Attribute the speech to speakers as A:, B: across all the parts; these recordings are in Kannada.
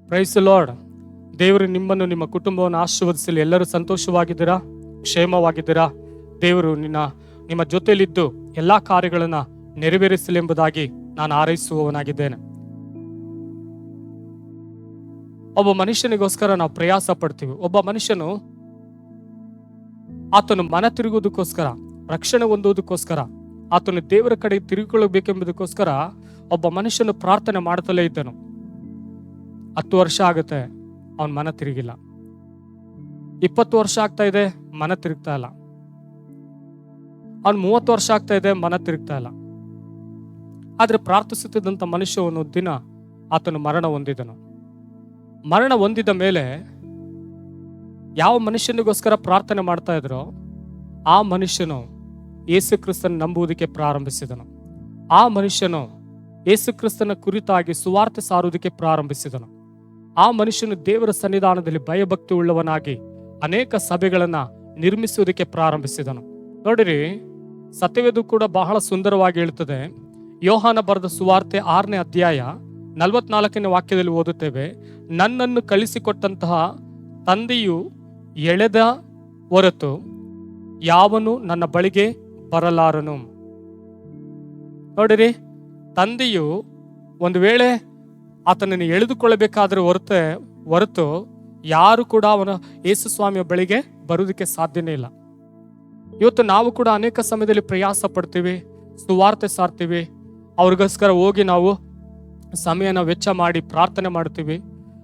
A: Price lord. ದೇವರು ನಿಮ್ಮನ್ನು ನಿಮ್ಮ ಕುಟುಂಬವನ್ನು ಆಶೀರ್ವದಿಸಲಿ. ಎಲ್ಲರೂ ಸಂತೋಷವಾಗಿದ್ದೀರಾ, ಕ್ಷೇಮವಾಗಿದ್ದೀರಾ? ದೇವರು ನಿಮ್ಮ ಜೊತೆಯಲ್ಲಿದ್ದು ಎಲ್ಲಾ ಕಾರ್ಯಗಳನ್ನು ನೆರವೇರಿಸಲಿ ಎಂಬುದಾಗಿ ನಾನು ಹಾರೈಸುವವನಾಗಿದ್ದೇನೆ. ಒಬ್ಬ ಮನುಷ್ಯನಿಗೋಸ್ಕರ ನಾವು ಪ್ರಯಾಸ ಪಡ್ತೀವಿ. ಒಬ್ಬ ಮನುಷ್ಯನು ಆತನು ಮನ ತಿರುಗುವುದಕ್ಕೋಸ್ಕರ, ರಕ್ಷಣೆ ಹೊಂದುವುದಕ್ಕೋಸ್ಕರ, ಆತನು ದೇವರ ಕಡೆ ತಿರುಗಿಕೊಳ್ಳಬೇಕೆಂಬುದಕ್ಕೋಸ್ಕರ ಒಬ್ಬ ಮನುಷ್ಯನು ಪ್ರಾರ್ಥನೆ ಮಾಡ್ತಲೇ ಇದ್ದನು. 10 ವರ್ಷ ಆಗುತ್ತೆ, ಅವನ ಮನ ತಿರುಗಿಲ್ಲ. 20 ವರ್ಷ ಆಗ್ತಾ ಇದೆ, ಮನ ತಿರುಗ್ತಾ ಇಲ್ಲ. ಅವ್ನು 30 ವರ್ಷ ಆಗ್ತಾ ಇದೆ, ಮನ ತಿರುಗ್ತಾ ಇಲ್ಲ. ಆದ್ರೆ ಪ್ರಾರ್ಥಿಸುತ್ತಿದ್ದಂಥ ಮನುಷ್ಯನು ದಿನ ಆತನು ಮರಣ ಹೊಂದಿದನು. ಮರಣ ಹೊಂದಿದ ಮೇಲೆ ಯಾವ ಮನುಷ್ಯನಿಗೋಸ್ಕರ ಪ್ರಾರ್ಥನೆ ಮಾಡ್ತಾ ಇದ್ರೋ ಆ ಮನುಷ್ಯನು ಯೇಸು ಕ್ರಿಸ್ತನ ನಂಬುವುದಕ್ಕೆ ಪ್ರಾರಂಭಿಸಿದನು. ಆ ಮನುಷ್ಯನು ಯೇಸು ಕ್ರಿಸ್ತನ ಕುರಿತಾಗಿ ಸುವಾರ್ತೆ ಸಾರುವುದಕ್ಕೆ ಪ್ರಾರಂಭಿಸಿದನು. ಆ ಮನುಷ್ಯನು ದೇವರ ಸನ್ನಿಧಾನದಲ್ಲಿ ಭಯಭಕ್ತಿ ಉಳ್ಳವನಾಗಿ ಅನೇಕ ಸಭೆಗಳನ್ನ ನಿರ್ಮಿಸುವುದಕ್ಕೆ ಪ್ರಾರಂಭಿಸಿದನು. ನೋಡಿರಿ, ಸತ್ಯವೇದ ಕೂಡ ಬಹಳ ಸುಂದರವಾಗಿ ಹೇಳುತ್ತದೆ. ಯೋಹಾನ ಬರೆದ ಸುವಾರ್ತೆ 6ನೇ ಅಧ್ಯಾಯ 44ನೇ ವಾಕ್ಯದಲ್ಲಿ ಓದುತ್ತೇವೆ, ನನ್ನನ್ನು ಕಳಿಸಿಕೊಟ್ಟಂತಹ ತಂದೆಯು ಎಳೆದ ಹೊರತು ಯಾವನು ನನ್ನ ಬಳಿಗೆ ಬರಲಾರನು. ನೋಡಿರಿ, ತಂದೆಯು ಒಂದು ವೇಳೆ ಆತನನ್ನು ಎಳೆದುಕೊಳ್ಳಬೇಕಾದ್ರೆ ಹೊರತು ಯಾರು ಕೂಡ ಅವನ ಯೇಸು ಸ್ವಾಮಿಯ ಬಳಿಗೆ ಬರುವುದಕ್ಕೆ ಸಾಧ್ಯನೇ ಇಲ್ಲ. ಇವತ್ತು ನಾವು ಕೂಡ ಅನೇಕ ಸಮಯದಲ್ಲಿ ಪ್ರಯಾಸ ಪಡ್ತೀವಿ, ಸುವಾರ್ತೆ ಸಾರ್ತೀವಿ, ಅವ್ರಿಗೋಸ್ಕರ ಹೋಗಿ ನಾವು ಸಮಯನ ವೆಚ್ಚ ಮಾಡಿ ಪ್ರಾರ್ಥನೆ ಮಾಡ್ತೀವಿ.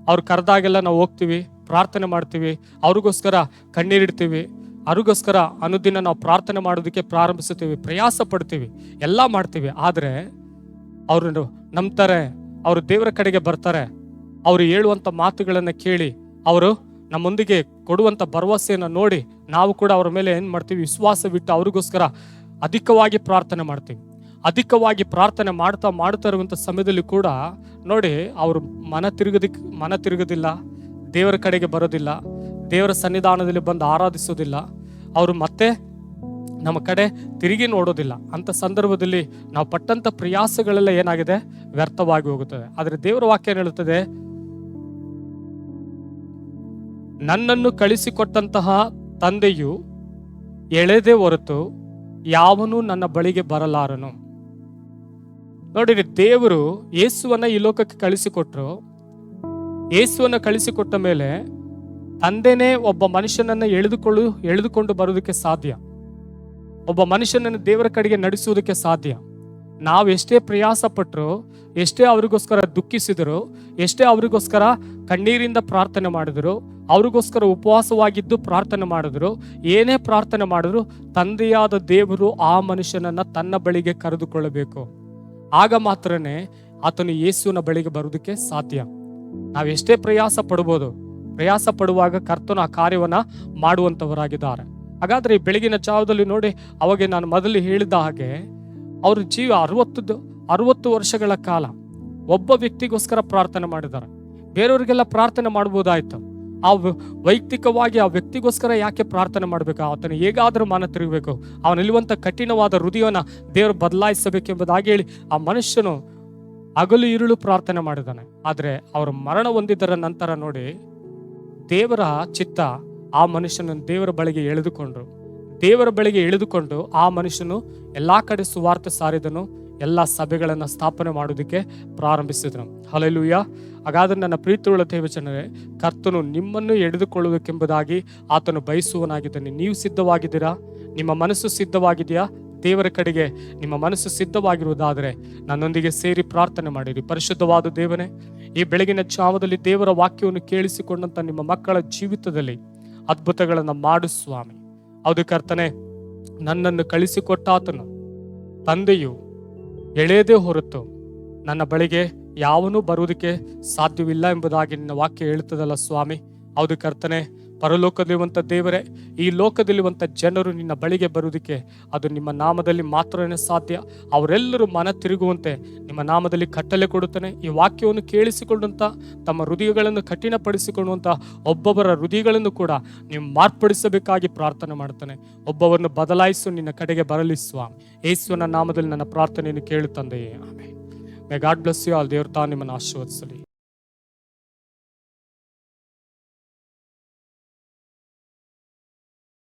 A: ಅವ್ರು ಕರೆದಾಗೆಲ್ಲ ನಾವು ಹೋಗ್ತೀವಿ, ಪ್ರಾರ್ಥನೆ ಮಾಡ್ತೀವಿ, ಅವ್ರಿಗೋಸ್ಕರ ಕಣ್ಣೀರಿಡ್ತೀವಿ, ಅವ್ರಿಗೋಸ್ಕರ ಅನುದಿನ ನಾವು ಪ್ರಾರ್ಥನೆ ಮಾಡೋದಕ್ಕೆ ಪ್ರಾರಂಭಿಸುತ್ತೀವಿ, ಪ್ರಯಾಸ ಪಡ್ತೀವಿ, ಎಲ್ಲ ಮಾಡ್ತೀವಿ. ಆದರೆ ಅವರು ನಂಬ್ತಾರೆ, ಅವರು ದೇವರ ಕಡೆಗೆ ಬರ್ತಾರೆ, ಅವರು ಹೇಳುವಂಥ ಮಾತುಗಳನ್ನು ಕೇಳಿ ಅವರು ನಮ್ಮೊಂದಿಗೆ ಕೊಡುವಂಥ ಭರವಸೆಯನ್ನು ನೋಡಿ ನಾವು ಕೂಡ ಅವರ ಮೇಲೆ ಏನು ಮಾಡ್ತೀವಿ, ವಿಶ್ವಾಸವಿಟ್ಟು ಅವ್ರಿಗೋಸ್ಕರ ಅಧಿಕವಾಗಿ ಪ್ರಾರ್ಥನೆ ಮಾಡ್ತೀವಿ. ಅಧಿಕವಾಗಿ ಪ್ರಾರ್ಥನೆ ಮಾಡ್ತಾ ಇರುವಂಥ ಸಮಯದಲ್ಲಿ ಕೂಡ ನೋಡಿ, ಅವರು ಮನ ತಿರುಗೋದಿಲ್ಲ, ದೇವರ ಕಡೆಗೆ ಬರೋದಿಲ್ಲ, ದೇವರ ಸನ್ನಿಧಾನದಲ್ಲಿ ಬಂದು ಆರಾಧಿಸೋದಿಲ್ಲ, ಅವರು ಮತ್ತೆ ನಮ್ಮ ಕಡೆ ತಿರುಗಿ ನೋಡೋದಿಲ್ಲ. ಅಂತ ಸಂದರ್ಭದಲ್ಲಿ ನಾವು ಪಟ್ಟಂತ ಪ್ರಯಾಸಗಳೆಲ್ಲ ಏನಾಗಿದೆ, ವ್ಯರ್ಥವಾಗಿ ಹೋಗುತ್ತದೆ. ಆದರೆ ದೇವರ ವಾಕ್ಯ ಹೇಳುತ್ತದೆ, ನನ್ನನ್ನು ಕಳಿಸಿಕೊಟ್ಟಂತಹ ತಂದೆಯು ಎಳೆದೇ ಹೊರತು ಯಾವನು ನನ್ನ ಬಳಿಗೆ ಬರಲಾರನು. ನೋಡಿರಿ, ದೇವರು ಯೇಸುವನ್ನ ಈ ಲೋಕಕ್ಕೆ ಕಳಿಸಿಕೊಟ್ರು. ಯೇಸುವನ್ನ ಕಳಿಸಿಕೊಟ್ಟ ಮೇಲೆ ತಂದೆನೇ ಒಬ್ಬ ಮನುಷ್ಯನನ್ನ ಎಳೆದುಕೊಂಡು ಬರುವುದಕ್ಕೆ ಸಾಧ್ಯ, ಒಬ್ಬ ಮನುಷ್ಯನನ್ನು ದೇವರ ಕಡೆಗೆ ನಡೆಸುವುದಕ್ಕೆ ಸಾಧ್ಯ. ನಾವು ಎಷ್ಟೇ ಪ್ರಯಾಸ ಪಟ್ಟರು, ಎಷ್ಟೇ ಅವರಿಗೋಸ್ಕರ ದುಃಖಿಸಿದರು, ಎಷ್ಟೇ ಅವರಿಗೋಸ್ಕರ ಕಣ್ಣೀರಿಂದ ಪ್ರಾರ್ಥನೆ ಮಾಡಿದ್ರು, ಅವ್ರಿಗೋಸ್ಕರ ಉಪವಾಸವಾಗಿದ್ದು ಪ್ರಾರ್ಥನೆ ಮಾಡಿದ್ರು, ಏನೇ ಪ್ರಾರ್ಥನೆ ಮಾಡಿದ್ರು, ತಂದೆಯಾದ ದೇವರು ಆ ಮನುಷ್ಯನನ್ನ ತನ್ನ ಬಳಿಗೆ ಕರೆದುಕೊಳ್ಳಬೇಕು. ಆಗ ಮಾತ್ರನೇ ಆತನು ಯೇಸುವಿನ ಬಳಿಗೆ ಬರುವುದಕ್ಕೆ ಸಾಧ್ಯ. ನಾವೆಷ್ಟೇ ಪ್ರಯಾಸ ಪಡ್ಬೋದು, ಪ್ರಯಾಸ ಪಡುವಾಗ ಕರ್ತನು ಆ ಕಾರ್ಯವನ್ನ ಮಾಡುವಂಥವರಾಗಿದ್ದಾರೆ. ಹಾಗಾದ್ರೆ ಈ ಬೆಳಗಿನ ಜಾವದಲ್ಲಿ ನೋಡಿ, ಅವಾಗ ನಾನು ಮೊದಲು ಹೇಳಿದ ಹಾಗೆ ಅವ್ರ ಜೀವ 60 ವರ್ಷಗಳ ಕಾಲ ಒಬ್ಬ ವ್ಯಕ್ತಿಗೋಸ್ಕರ ಪ್ರಾರ್ಥನೆ ಮಾಡಿದ್ದಾರೆ. ಬೇರೆಯವರಿಗೆಲ್ಲ ಪ್ರಾರ್ಥನೆ ಮಾಡ್ಬೋದಾಯ್ತು, ಆ ವೈಯಕ್ತಿಕವಾಗಿ ಆ ವ್ಯಕ್ತಿಗೋಸ್ಕರ ಯಾಕೆ ಪ್ರಾರ್ಥನೆ ಮಾಡಬೇಕು? ಆತನು ಹೇಗಾದ್ರೂ ಮನ ತಿರುಗಬೇಕು, ಅವನಲ್ಲಿರುವಂಥ ಕಠಿಣವಾದ ಹೃದಯವನ್ನ ದೇವರು ಬದಲಾಯಿಸಬೇಕೆಂಬುದಾಗಿ ಹೇಳಿ ಆ ಮನುಷ್ಯನು ಹಗಲು ಇರುಳು ಪ್ರಾರ್ಥನೆ ಮಾಡಿದ್ದಾನೆ. ಆದರೆ ಅವರು ಮರಣ ಹೊಂದಿದ್ದರ ನಂತರ ನೋಡಿ, ದೇವರ ಚಿತ್ತ ಆ ಮನುಷ್ಯನನ್ನು ದೇವರ ಬಳಿಗೆ ಎಳೆದುಕೊಂಡು ಆ ಮನುಷ್ಯನು ಎಲ್ಲಾ ಕಡೆ ಸುವಾರ್ತೆ ಸಾರಿದನು, ಎಲ್ಲ ಸಭೆಗಳನ್ನು ಸ್ಥಾಪನೆ ಮಾಡೋದಕ್ಕೆ ಪ್ರಾರಂಭಿಸಿದನು. ಹಲ್ಲೆಲೂಯ. ಹಾಗಾದ್ರೆ ನನ್ನ ಪ್ರೀತಿಯುಳ್ಳ ದೇವಜನರೇ, ಕರ್ತನು ನಿಮ್ಮನ್ನು ಎಳೆದುಕೊಳ್ಳುವುದಕ್ಕೆಂಬುದಾಗಿ ಆತನು ಬಯಸುವನಾಗಿದ್ದಾನೆ. ನೀವು ಸಿದ್ಧವಾಗಿದ್ದೀರಾ? ನಿಮ್ಮ ಮನಸ್ಸು ಸಿದ್ಧವಾಗಿದೆಯಾ? ದೇವರ ಕಡೆಗೆ ನಿಮ್ಮ ಮನಸ್ಸು ಸಿದ್ಧವಾಗಿರುವುದಾದರೆ ನನ್ನೊಂದಿಗೆ ಸೇರಿ ಪ್ರಾರ್ಥನೆ ಮಾಡಿರಿ. ಪರಿಶುದ್ಧವಾದ ದೇವನೇ, ಈ ಬೆಳಗಿನ ಜಾವದಲ್ಲಿ ದೇವರ ವಾಕ್ಯವನ್ನು ಕೇಳಿಸಿಕೊಂಡಂತ ನಿಮ್ಮ ಮಕ್ಕಳ ಜೀವಿತದಲ್ಲಿ ಅದ್ಭುತಗಳನ್ನು ಮಾಡು ಸ್ವಾಮಿ. ಹೌದು ಕರ್ತನೆ, ನನ್ನನ್ನು ಕಳಿಸಿಕೊಟ್ಟಾತನು ತಂದೆಯು ಎಳೆಯದೇ ಹೊರತು ನನ್ನ ಬಳಿಗೆ ಯಾವನೂ ಬರುವುದಕ್ಕೆ ಸಾಧ್ಯವಿಲ್ಲ ಎಂಬುದಾಗಿ ನಿನ್ನ ವಾಕ್ಯ ಹೇಳುತ್ತದಲ್ಲ ಸ್ವಾಮಿ. ಹೌದು ಕರ್ತನೆ, ಪರಲೋಕದಲ್ಲಿರುವಂಥ ದೇವರೇ, ಈ ಲೋಕದಲ್ಲಿರುವಂಥ ಜನರು ನಿನ್ನ ಬಳಿಗೆ ಬರುವುದಕ್ಕೆ ಅದು ನಿಮ್ಮ ನಾಮದಲ್ಲಿ ಮಾತ್ರನೇ ಸಾಧ್ಯ. ಅವರೆಲ್ಲರೂ ಮನ ತಿರುಗುವಂತೆ ನಿಮ್ಮ ನಾಮದಲ್ಲಿ ಕಟ್ಟಲೆ ಕೊಡುತ್ತಾನೆ. ಈ ವಾಕ್ಯವನ್ನು ಕೇಳಿಸಿಕೊಂಡಂಥ ತಮ್ಮ ಹೃದಯಗಳನ್ನು ಕಠಿಣಪಡಿಸಿಕೊಳ್ಳುವಂಥ ಒಬ್ಬೊಬ್ಬರ ಹೃದಯಗಳನ್ನು ಕೂಡ ನೀವು ಮಾರ್ಪಡಿಸಬೇಕಾಗಿ ಪ್ರಾರ್ಥನೆ ಮಾಡ್ತಾನೆ. ಒಬ್ಬವನ್ನು ಬದಲಾಯಿಸು, ನಿನ್ನ ಕಡೆಗೆ ಬರಲಿ ಸ್ವಾಮಿ. ಯೇಸುವಿನ ನಾಮದಲ್ಲಿ ನನ್ನ ಪ್ರಾರ್ಥನೆಯನ್ನು ಕೇಳುತ್ತಂದೆಯೇ, amen. May God bless you all. ದೇವರು ತಾನು ನಿಮ್ಮನ್ನು ಆಶೀರ್ವದಿಸಲಿ.